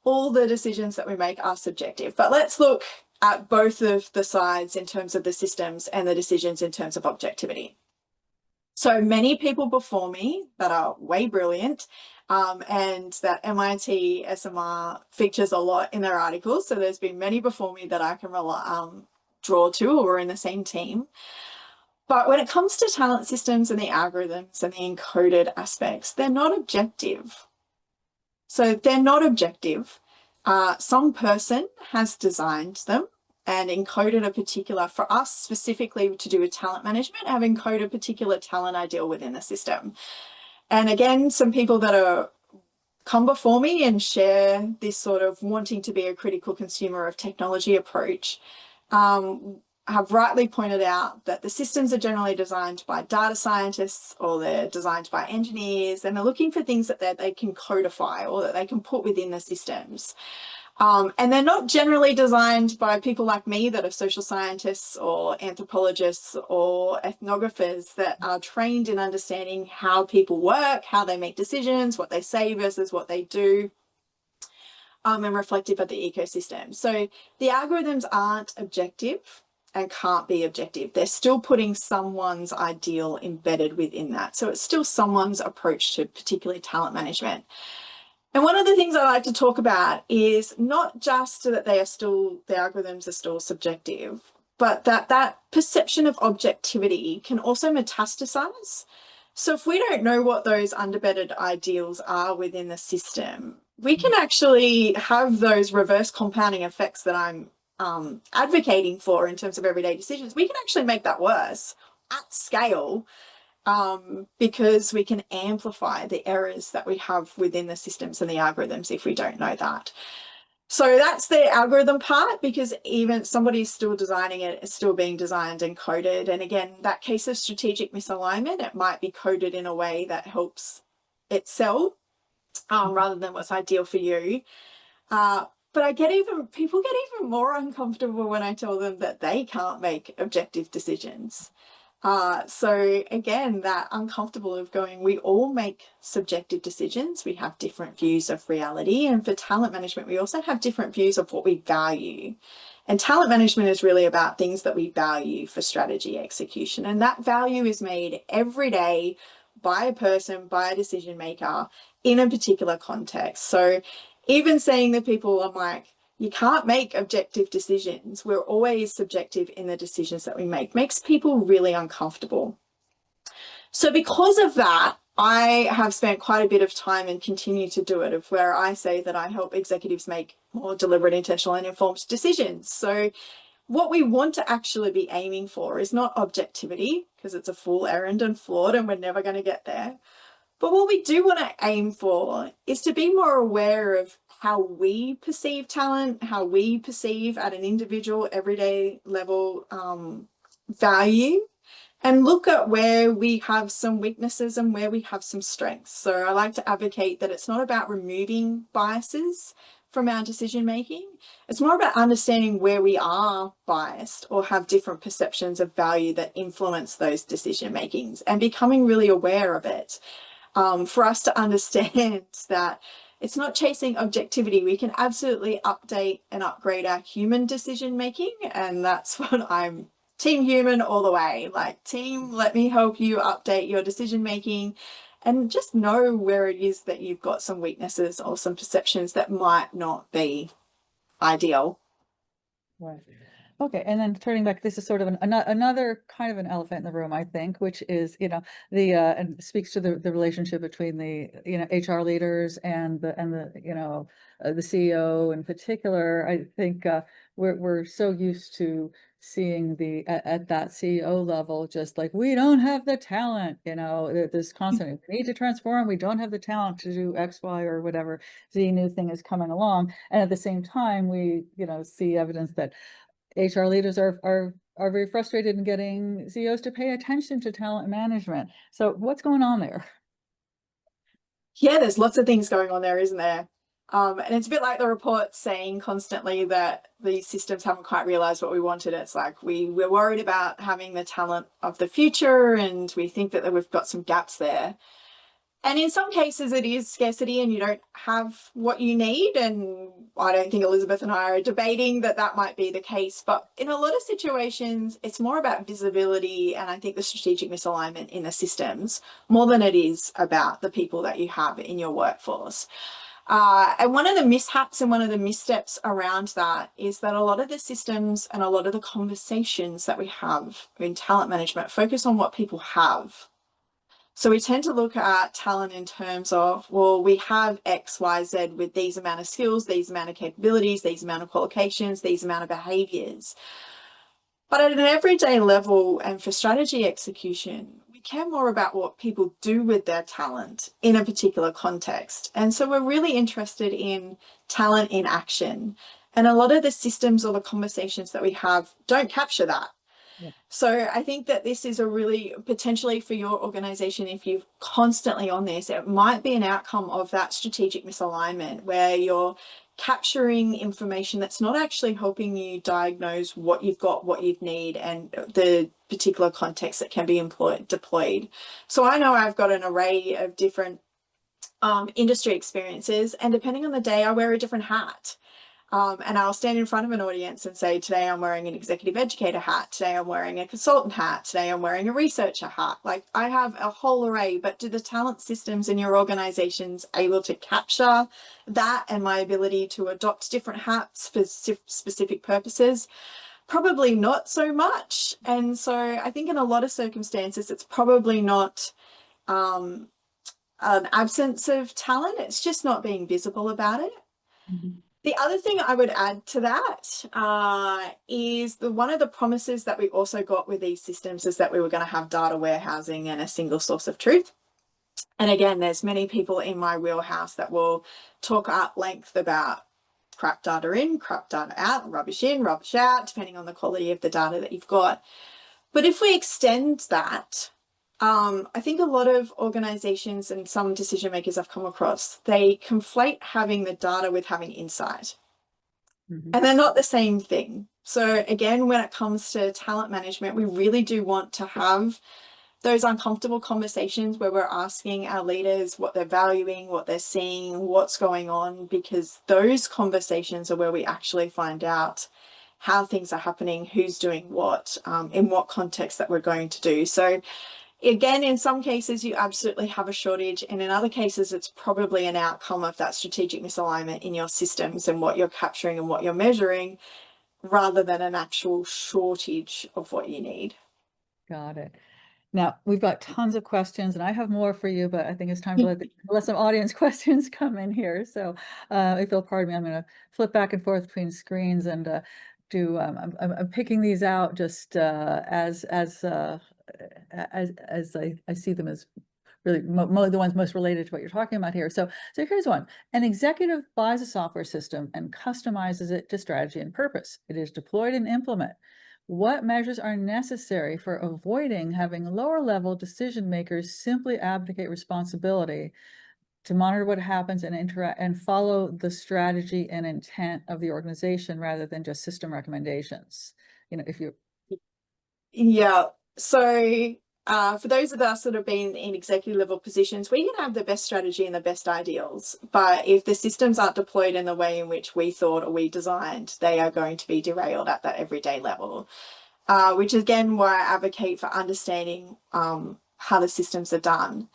all the decisions that we make are subjective. But let's look at both of the sides in terms of the systems and the decisions in terms of objectivity. So many people before me that are way brilliant, and that MIT SMR features a lot in their articles. So there's been many before me that I can draw to, or we're in the same team. But when it comes to talent systems and the algorithms and the encoded aspects, they're not objective. So they're not objective. Some person has designed them and encoded a particular, for us specifically to do with talent management, have encoded a particular talent ideal within the system. And again, some people that are come before me and share this sort of wanting to be a critical consumer of technology approach, have rightly pointed out that the systems are generally designed by data scientists, or they're designed by engineers, and they're looking for things that they can codify or that they can put within the systems. And they're not generally designed by people like me that are social scientists or anthropologists or ethnographers that are trained in understanding how people work, how they make decisions, what they say versus what they do, and reflective of the ecosystem. So the algorithms aren't objective and can't be objective. They're still putting someone's ideal embedded within that. So it's still someone's approach to particularly talent management. And one of the things I like to talk about is not just that the algorithms are still subjective, but that perception of objectivity can also metastasize. So if we don't know what those underbedded ideals are within the system, we can actually have those reverse compounding effects that I'm advocating for in terms of everyday decisions. We can actually make that worse at scale, because we can amplify the errors that we have within the systems and the algorithms if we don't know that. So that's the algorithm part, because even somebody's still designing it, it's still being designed and coded. And again, that case of strategic misalignment, it might be coded in a way that helps it sell rather than what's ideal for you. But people get even more uncomfortable when I tell them that they can't make objective decisions. So again, that uncomfortable of going, we all make subjective decisions. We have different views of reality. And for talent management, we also have different views of what we value. And talent management is really about things that we value for strategy execution. And that value is made every day by a person, by a decision maker in a particular context. So even saying that people are like, you can't make objective decisions, we're always subjective in the decisions that we make, makes people really uncomfortable. So because of that, I have spent quite a bit of time and continue to do it, of where I say that I help executives make more deliberate, intentional and informed decisions. So what we want to actually be aiming for is not objectivity, because it's a fool errand and flawed and we're never going to get there. But what we do want to aim for is to be more aware of how we perceive talent, how we perceive at an individual everyday level value, and look at where we have some weaknesses and where we have some strengths. So I like to advocate that it's not about removing biases from our decision making. It's more about understanding where we are biased or have different perceptions of value that influence those decision makings, and becoming really aware of it. For us to understand that it's not chasing objectivity. We can absolutely update and upgrade our human decision making. And that's what I'm team human all the way. Like, team, let me help you update your decision making, and just know where it is that you've got some weaknesses or some perceptions that might not be ideal. Right. Okay, and then turning back, this is sort of another kind of an elephant in the room, I think, which is, the and speaks to the relationship between the HR leaders and the the CEO in particular. I think we're so used to seeing at that CEO level, just like, we don't have the talent, this constant, we need to transform, we don't have the talent to do X, Y, or whatever the new thing is coming along. And at the same time, we see evidence that HR leaders are very frustrated in getting CEOs to pay attention to talent management. So what's going on there? Yeah, there's lots of things going on there, isn't there? And it's a bit like the report saying constantly that these systems haven't quite realized what we wanted. It's like we're worried about having the talent of the future, and we think that we've got some gaps there. And in some cases it is scarcity and you don't have what you need. And I don't think Elizabeth and I are debating that that might be the case. But in a lot of situations, it's more about visibility and I think the strategic misalignment in the systems more than it is about the people that you have in your workforce. And one of the mishaps and one of the missteps around that is that a lot of the systems and a lot of the conversations that we have in talent management focus on what people have. So we tend to look at talent in terms of, well, we have X, Y, Z with these amount of skills, these amount of capabilities, these amount of qualifications, these amount of behaviors. But at an everyday level and for strategy execution, we care more about what people do with their talent in a particular context. And so we're really interested in talent in action. And a lot of the systems or the conversations that we have don't capture that. So I think that this is a really potentially for your organization, if you're constantly on this, it might be an outcome of that strategic misalignment where you're capturing information that's not actually helping you diagnose what you've got, what you need, and the particular context that can be deployed. So I know I've got an array of different industry experiences, and depending on the day, I wear a different hat. And I'll stand in front of an audience and say, today I'm wearing an executive educator hat, today I'm wearing a consultant hat, today I'm wearing a researcher hat. Like I have a whole array, but do the talent systems in your organizations able to capture that and my ability to adopt different hats for specific purposes? Probably not so much. And so I think in a lot of circumstances, it's probably not an absence of talent. It's just not being visible about it. Mm-hmm. The other thing I would add to that is one of the promises that we also got with these systems is that we were going to have data warehousing and a single source of truth. And again, there's many people in my wheelhouse that will talk at length about crap data in, crap data out, rubbish in, rubbish out, depending on the quality of the data that you've got. But if we extend that, I think a lot of organizations and some decision makers I've come across, they conflate having the data with having insight. Mm-hmm. And they're not the same thing. So again, when it comes to talent management, we really do want to have those uncomfortable conversations where we're asking our leaders what they're valuing, what they're seeing, what's going on, because those conversations are where we actually find out how things are happening, who's doing what, in what context that we're going to do. So again, in some cases, you absolutely have a shortage, and in other cases, it's probably an outcome of that strategic misalignment in your systems and what you're capturing and what you're measuring, rather than an actual shortage of what you need. Got it. Now, we've got tons of questions, and I have more for you, but I think it's time to let some audience questions come in here. So if you'll pardon me, I'm going to flip back and forth between screens and I'm picking these out just as I see them as really the ones most related to what you're talking about here. So here's one. An executive buys a software system and customizes it to strategy and purpose. It is deployed and implemented. What measures are necessary for avoiding having lower level decision makers simply abdicate responsibility to monitor what happens and interact and follow the strategy and intent of the organization rather than just system recommendations? You know, if you. Yeah. So for those of us that have been in executive level positions, we can have the best strategy and the best ideals, but if the systems aren't deployed in the way in which we thought or we designed, they are going to be derailed at that everyday level, which is again why I advocate for understanding how the systems are done.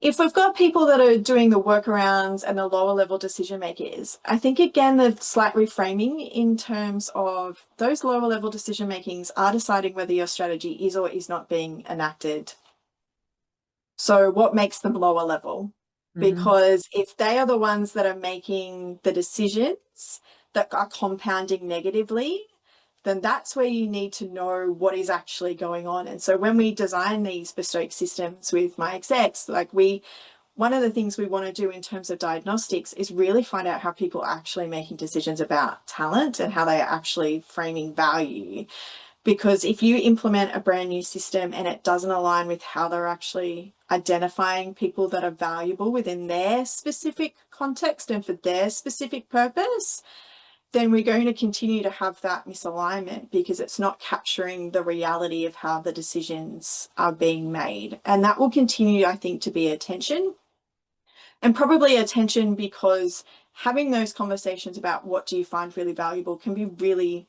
If we've got people that are doing the workarounds and the lower level decision makers, I think again the slight reframing in terms of those lower level decision makings are deciding whether your strategy is or is not being enacted. So what makes them lower level? Because if they are the ones that are making the decisions that are compounding negatively, then that's where you need to know what is actually going on. And so when we design these bespoke systems with my execs, like one of the things we want to do in terms of diagnostics is really find out how people are actually making decisions about talent and how they are actually framing value. Because if you implement a brand new system and it doesn't align with how they're actually identifying people that are valuable within their specific context and for their specific purpose, then we're going to continue to have that misalignment because it's not capturing the reality of how the decisions are being made. And that will continue, I think, to be a tension. And probably a tension because having those conversations about what do you find really valuable can be really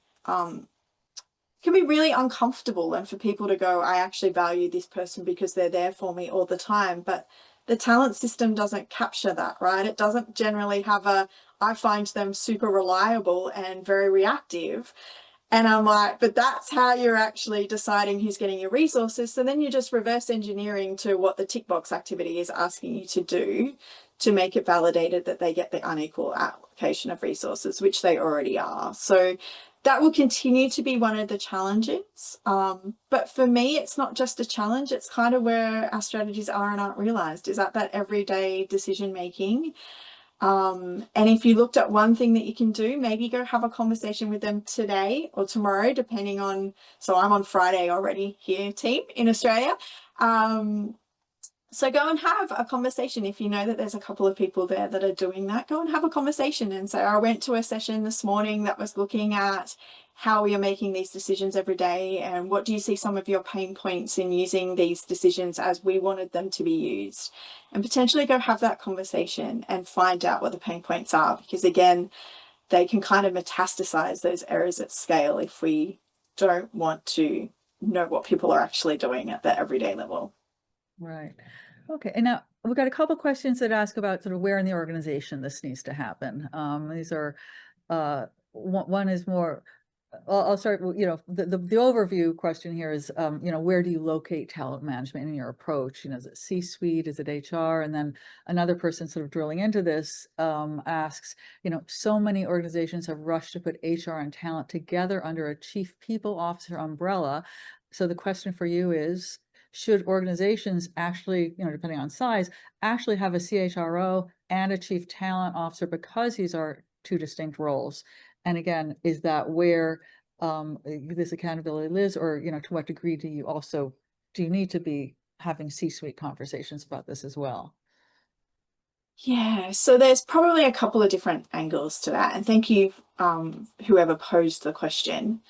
uncomfortable, and for people to go, I actually value this person because they're there for me all the time. But the talent system doesn't capture that, right? It doesn't generally have I find them super reliable and very reactive. And I'm like, but that's how you're actually deciding who's getting your resources. So then you're just reverse engineering to what the tick box activity is asking you to do to make it validated that they get the unequal allocation of resources, which they already are. So that will continue to be one of the challenges. But for me, it's not just a challenge. It's kind of where our strategies are and aren't realized, is that everyday decision making. And if you looked at one thing that you can do, maybe go have a conversation with them today or tomorrow, depending on, so I'm on Friday already here, team in Australia. So go and have a conversation. If you know that there's a couple of people there that are doing that, go and have a conversation and say, I went to a session this morning that was looking at how we are making these decisions every day, and what do you see some of your pain points in using these decisions as we wanted them to be used, and potentially go have that conversation and find out what the pain points are, because again, they can kind of metastasize those errors at scale if we don't want to know what people are actually doing at the everyday level. Right. Okay. And now we've got a couple questions that ask about sort of where in the organization this needs to happen. These are, one is more, I'll start, the overview question here is, where do you locate talent management in your approach? Is it C-suite? Is it HR? And then another person sort of drilling into this asks, so many organizations have rushed to put HR and talent together under a chief people officer umbrella. So the question for you is, should organizations actually, depending on size, actually have a CHRO and a chief talent officer, because these are two distinct roles? And again, is that where this accountability lives, or, to what degree do you need to be having C-suite conversations about this as well? Yeah, so there's probably a couple of different angles to that. And thank you, whoever posed the question.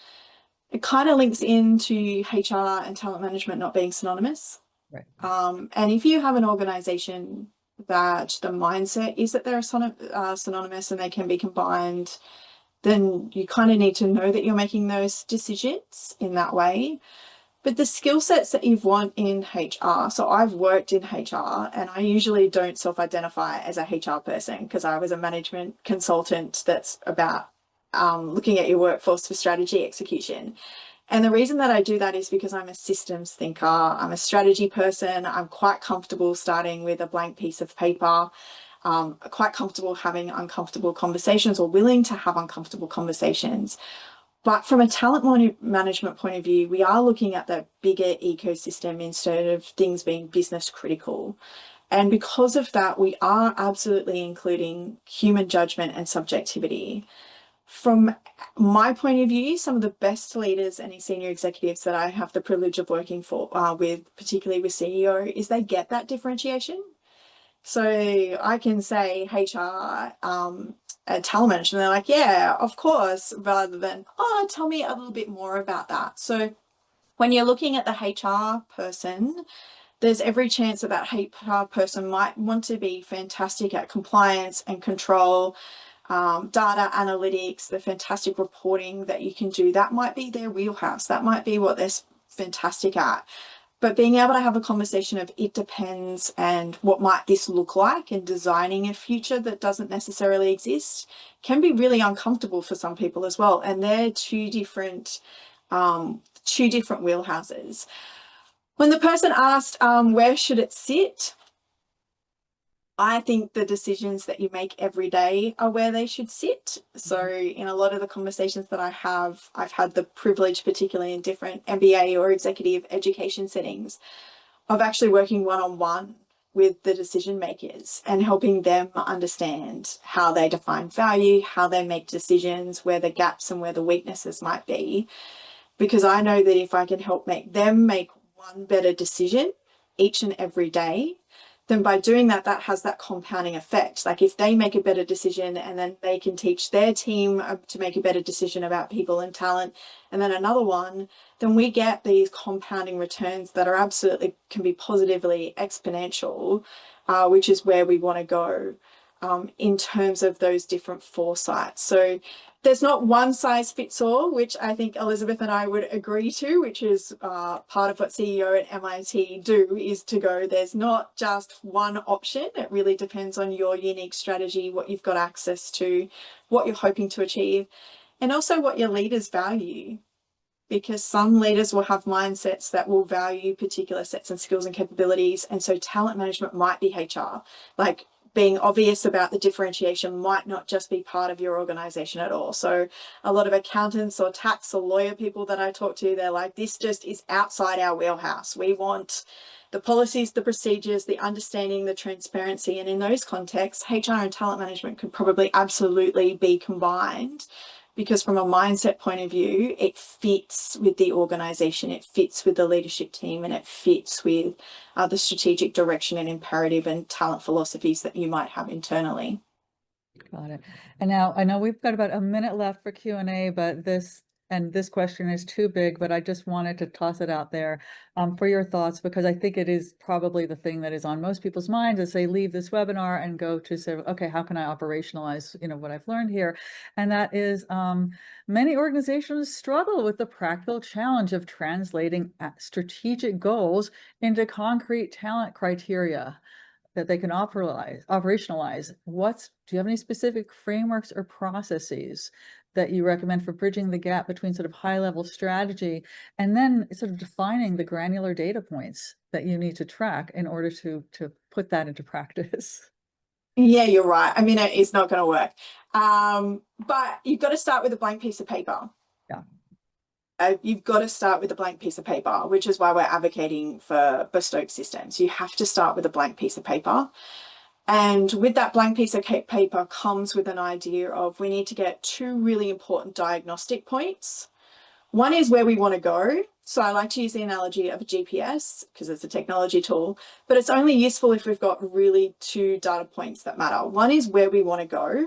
It kind of links into HR and talent management not being synonymous. Right. And if you have an organization that the mindset is that they're synonymous and they can be combined, then you kind of need to know that you're making those decisions in that way. But the skill sets that you want in HR, so I've worked in HR and I usually don't self-identify as a HR person because I was a management consultant that's about looking at your workforce for strategy execution. And the reason that I do that is because I'm a systems thinker, I'm a strategy person, I'm quite comfortable starting with a blank piece of paper, quite comfortable having uncomfortable conversations, or willing to have uncomfortable conversations. But from a talent management point of view, we are looking at the bigger ecosystem instead of things being business critical. And because of that, we are absolutely including human judgment and subjectivity. From my point of view, some of the best leaders and senior executives that I have the privilege of working with, particularly with CEO, is they get that differentiation. So I can say HR, talent management, they're like, yeah, of course, rather than, oh, tell me a little bit more about that. So when you're looking at the HR person, there's every chance that that HR person might want to be fantastic at compliance and control, data analytics, the fantastic reporting that you can do. That might be their wheelhouse. That might be what they're fantastic at. But being able to have a conversation of it depends and what might this look like, and designing a future that doesn't necessarily exist can be really uncomfortable for some people as well. And they're two different wheelhouses. When the person asked, where should it sit? I think the decisions that you make every day are where they should sit. So in a lot of the conversations that I've had the privilege, particularly in different MBA or executive education settings, of actually working one-on-one with the decision makers and helping them understand how they define value, how they make decisions, where the gaps and where the weaknesses might be. because I know that if I can help make them make one better decision each and every day, then by doing that, that has that compounding effect. Like if they make a better decision and then they can teach their team to make a better decision about people and talent, and then another one, then we get these compounding returns that are absolutely can be positively exponential, which is where we want to go in terms of those different foresights. So there's not one size fits all, which I think Elizabeth and I would agree to, which is part of what CEO at MIT do, is to go, there's not just one option. It really depends on your unique strategy, what you've got access to, what you're hoping to achieve, and also what your leaders value. Because some leaders will have mindsets that will value particular sets and skills and capabilities. And so talent management might be HR. Like being obvious about the differentiation might not just be part of your organization at all. So a lot of accountants or tax or lawyer people that I talk to, they're like, this just is outside our wheelhouse. We want the policies, the procedures, the understanding, the transparency. And in those contexts, HR and talent management could probably absolutely be combined, because from a mindset point of view, it fits with the organization, it fits with the leadership team, and it fits with the strategic direction and imperative and talent philosophies that you might have internally. Got it. And now I know we've got about a minute left for Q&A, but this question is too big, but I just wanted to toss it out there for your thoughts, because I think it is probably the thing that is on most people's minds as they leave this webinar and go to say, okay, how can I operationalize, what I've learned here? And that is many organizations struggle with the practical challenge of translating strategic goals into concrete talent criteria that they can operationalize. Do you have any specific frameworks or processes that you recommend for bridging the gap between sort of high-level strategy and then sort of defining the granular data points that you need to track in order to put that into practice? Yeah, you're right. I mean, it's not going to work. But you've got to start with a blank piece of paper. Yeah. You've got to start with a blank piece of paper, which is why we're advocating for bespoke systems. You have to start with a blank piece of paper. And with that blank piece of paper comes with an idea of, we need to get two really important diagnostic points. One is where we want to go. So I like to use the analogy of a GPS because it's a technology tool, but it's only useful if we've got really two data points that matter. One is where we want to go.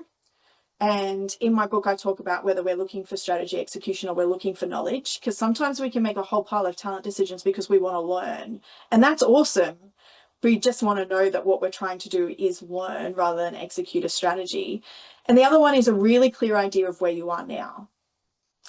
And in my book, I talk about whether we're looking for strategy execution or we're looking for knowledge, because sometimes we can make a whole pile of talent decisions because we want to learn. And that's awesome. We just want to know that what we're trying to do is learn rather than execute a strategy. And the other one is a really clear idea of where you are now.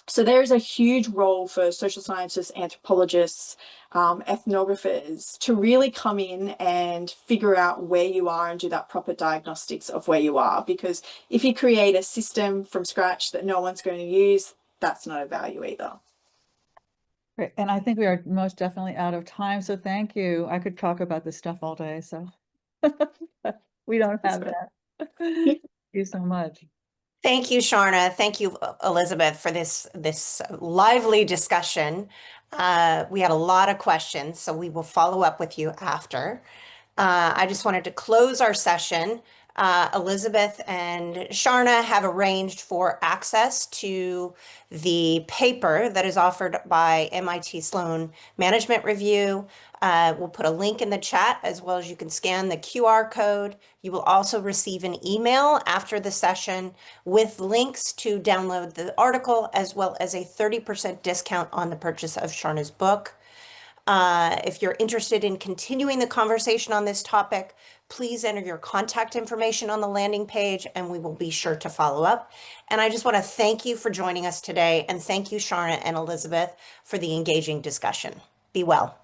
So there is a huge role for social scientists, anthropologists, ethnographers to really come in and figure out where you are and do that proper diagnostics of where you are. Because if you create a system from scratch that no one's going to use, that's not of value either. Great. And I think we are most definitely out of time. So thank you. I could talk about this stuff all day. So we don't have that. Thank you so much. Thank you, Sharna. Thank you, Elizabeth, for this lively discussion. We had a lot of questions, so we will follow up with you after. I just wanted to close our session. Elizabeth and Sharna have arranged for access to the paper that is offered by MIT Sloan Management Review. We'll put a link in the chat, as well as you can scan the QR code. You will also receive an email after the session with links to download the article, as well as a 30% discount on the purchase of Sharna's book. If you're interested in continuing the conversation on this topic, please enter your contact information on the landing page and we will be sure to follow up. And I just want to thank you for joining us today, and thank you, Sharna and Elizabeth, for the engaging discussion. Be well.